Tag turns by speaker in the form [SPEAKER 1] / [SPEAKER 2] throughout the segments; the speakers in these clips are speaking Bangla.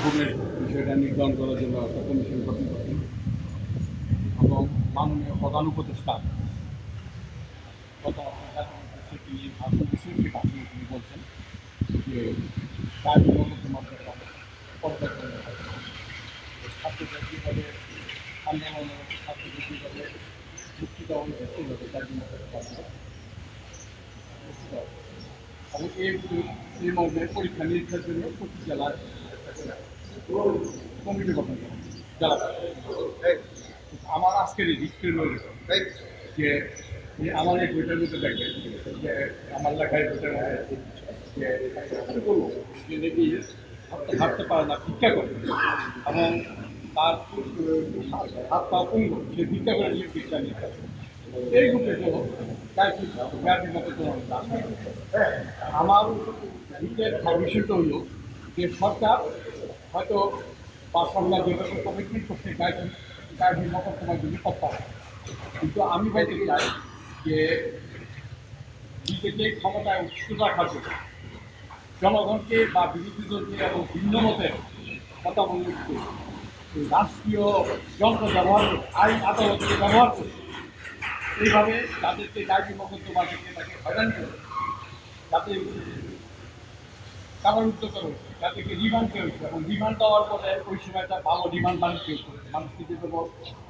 [SPEAKER 1] ভূমির বিষয়টা নির্ধারণ করার জন্য একটা কমিশন গঠন করেন এবং মাননীয় প্রধান উপদেষ্টা তিনি বলছেন যে কাজের মধ্যে পর্যালোচনা ছাত্রদের কীভাবে আন্দোলনের ছাত্রদের কীভাবে মুক্তি দেওয়া হয়েছে সেইভাবে কাজের মধ্যে এবং এই মর্মে পরীক্ষা নিরীক্ষার জন্য প্রতি জেলায় কমিটি গঠন করা জেলা। আমার আজকের এই দিকটি রইল যে আমার এই বইটার মধ্যে দেখবেন যে আমার লেখায় বইটার মধ্যে যে বলবো যে নাকি হাঁটতে পারে না ভিক্ষা করে এবং তার হাত পা পঙ্গ সে ভিক্ষা করে নিয়ে ভিক্ষা নিয়ে এই গ্রুপের জন্য আমার বিষয়টা হইল যে সরকার হয়তো বা সরকার যেভাবে কমিটমেন্ট করছে গাড়ির মকদ্দমার জন্য করতে হবে, কিন্তু আমি বলতে চাই যে নিজেকে ক্ষমতায় উৎস রাখার জন্য জনগণকে বা বিরোধী দলকে এবং ভিন্ন মতের মতামত রাষ্ট্রীয় যন্ত্র ব্যবহার করে আইন আদালতকে ব্যবহার করে এইভাবে তাদেরকে গাড়ি মকদ্দমা থেকে তাকে হয়রানি করে তাদের কারারুদ্ধ করা হয়েছে, তাদেরকে রিমান্ড দেওয়া হয়েছে এবং রিমান্ড দেওয়ার পরে ওই সময় তার ভালো রিমান্ড বাণিজ্য করেছে মানুষকে যেভাবে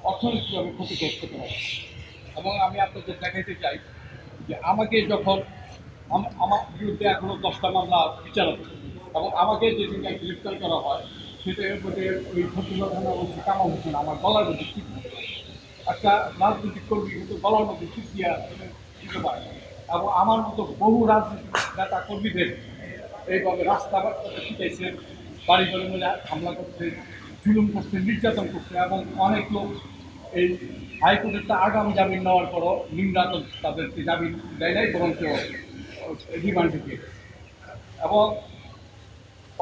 [SPEAKER 1] অর্থনৈতিকভাবে ক্ষতিগ্রস্ত করা হয়েছে। এবং আমি আপনাদের দেখাইতে চাই যে আমাকে যখন আমার বিরুদ্ধে এখনও 10টা মামলা বিচারাধীন এবং আমাকে যেদিনকে গ্রেফতার করা হয় সেটা মধ্যে ওই ফতুল্লা থানা বলছে কামাল হোসেন আমার গলার মধ্যে ঠিক একটা রাজনৈতিক কর্মী কিন্তু গলার মধ্যে ঠিক দিয়া দিতে পারে এবং আমার মতো বহু রাজনৈতিক নেতা কর্মীদের এইভাবে রাস্তাঘাট শিখাইছে, বাড়ি বাড়ি মিলে হামলা করছে, জুলুম করছে, নির্যাতন করছে এবং অনেক লোক এই হাইকোর্টের আগাম জামিন নেওয়ার পরও নির্যাতন তাদেরকে জামিন দেয় নাই বরঞ্চ রিমান্ডে দিয়ে এবং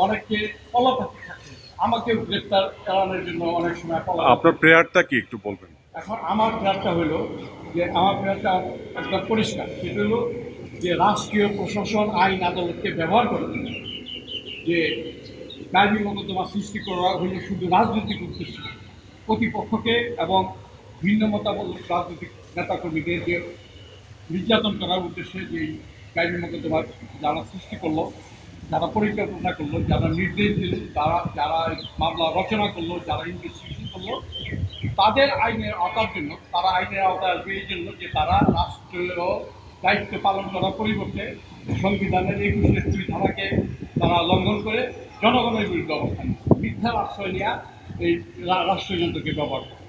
[SPEAKER 1] অনেককে পলাতক থাকে আমাকেও গ্রেপ্তার করানোর জন্য অনেক সময়
[SPEAKER 2] আপনার প্রেয়ারটা কি একটু বলবেন?
[SPEAKER 1] এখন আমার প্রেয়ারটা হলো যে আমার প্রেয়ারটা একদম পরিষ্কার, সেটা হলো যে রাষ্ট্রীয় প্রশাসন আইন আদালতকে ব্যবহার করে যে গাড়ি মকদ্দমা সৃষ্টি করা হলো শুধু রাজনৈতিক উদ্দেশ্য প্রতিপক্ষকে এবং ভিন্ন মতামত রাজনৈতিক নেতাকর্মীদের যে নির্যাতন করার উদ্দেশ্যে যে গাড়ি মকদ্দমা যারা সৃষ্টি করলো, যারা পরিকল্পনা করলো, যারা নির্দেশ দিল, যারা মামলা রচনা করলো, যারা ইনভেস্টিগেশন করলো, তাদের আইনের আওতার জন্য তারা আইনের আওতায় আসবে এই জন্য যে তারা রাষ্ট্রীয় দায়িত্ব পালন করার পরিবর্তে সংবিধানের 21 ধারাকে তারা লঙ্ঘন করে জনগণের বিরুদ্ধে অবস্থান মিথ্যার আশ্রয় নেওয়া এই রাষ্ট্রযন্ত্রকে ব্যবহার করে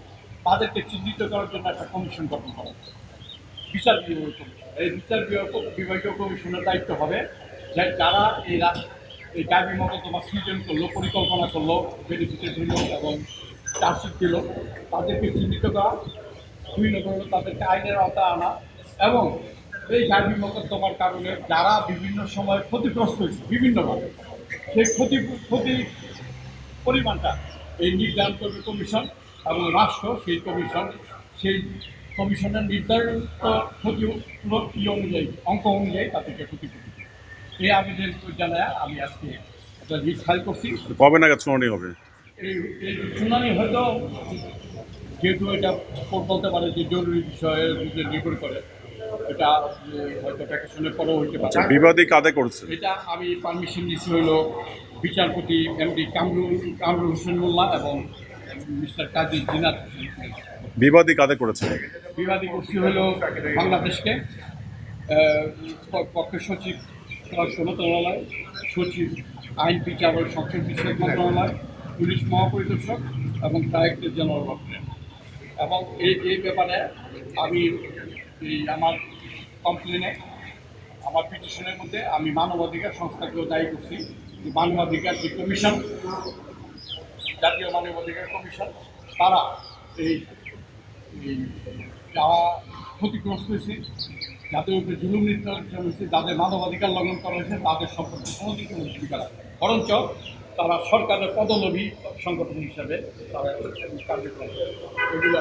[SPEAKER 1] তাদেরকে চিহ্নিত করার জন্য একটা কমিশন গঠন করা হচ্ছে, বিচার বিভাগীয় কমিশন। এই বিচার বিভাগীয় কমিশনের দায়িত্ব হবে যে যারা এই গাড়ি মকদ্দমা সৃজন করলো, পরিকল্পনা করলো, বেনিফিটেড হইল এবং চার্জশিট দিল, তাদেরকে চিহ্নিত করা, 2 নম্বর হলো তাদেরকে আইনের আওতায় আনা এবং এই গাড়ি মকদ্দমার কারণে যারা বিভিন্ন সময় ক্ষতিগ্রস্ত হয়েছে বিভিন্নভাবে সেই ক্ষতি পরিমাণটা এই নির্ধারণ করবে কমিশন এবং রাষ্ট্র সেই কমিশনের নির্ধারিত ক্ষতি অনুযায়ী অঙ্ক অনুযায়ী তাদেরকে ক্ষতিপূরণ এই আবেদন জানায় আমি আজকে একটা রিট ফাইল করছি।
[SPEAKER 2] কবে নাগাদ শুনানি হবে?
[SPEAKER 1] এই শুনানি হয়তো যেহেতু এটা বলতে পারে যে জরুরি বিষয়ের উপরে নির্ভর করে, এটা হয়তো ভ্যাকেশনের পরেও হইতে পারে।
[SPEAKER 2] বিবাদী কাদে করছে
[SPEAKER 1] এটা আমি পারমিশন দিচ্ছি হইল বিচারপতি এমডি কামরুল হোসেন মোল্লা এবং মিস্টার কাজী জিনাত হোসেন।
[SPEAKER 2] বিবাদী কাদে করেছে?
[SPEAKER 1] বিবাদী করছি হইল বাংলাদেশকে পক্ষের সচিব স্বরাষ্ট্র মন্ত্রণালয়, সচিব আইন বিচার ও সংসদ বিষয়ক মন্ত্রণালয়, পুলিশ মহাপরিদর্শক এবং ডাইরেক্টর জেনারেল অফ ট্রেন। এবং এই ব্যাপারে আমি আমার কমপ্লেনে আমার পিটিশনের মধ্যে আমি মানবাধিকার সংস্থাকেও দায়ী করছি যে মানবাধিকার যে কমিশন, জাতীয় মানবাধিকার কমিশন, তারা এই যারা ক্ষতিগ্রস্ত হয়েছে, যাদের উপরে জুলুম নির্যাতন হয়েছে, যাদের মানবাধিকার লঙ্ঘন করা হয়েছে, তাদের সম্পর্কে কোনো দিকে ভূমিকা রাখে, বরঞ্চ তারা সরকারের পদলোভী সংগঠন হিসাবে তারা কার্যক্রম এগুলো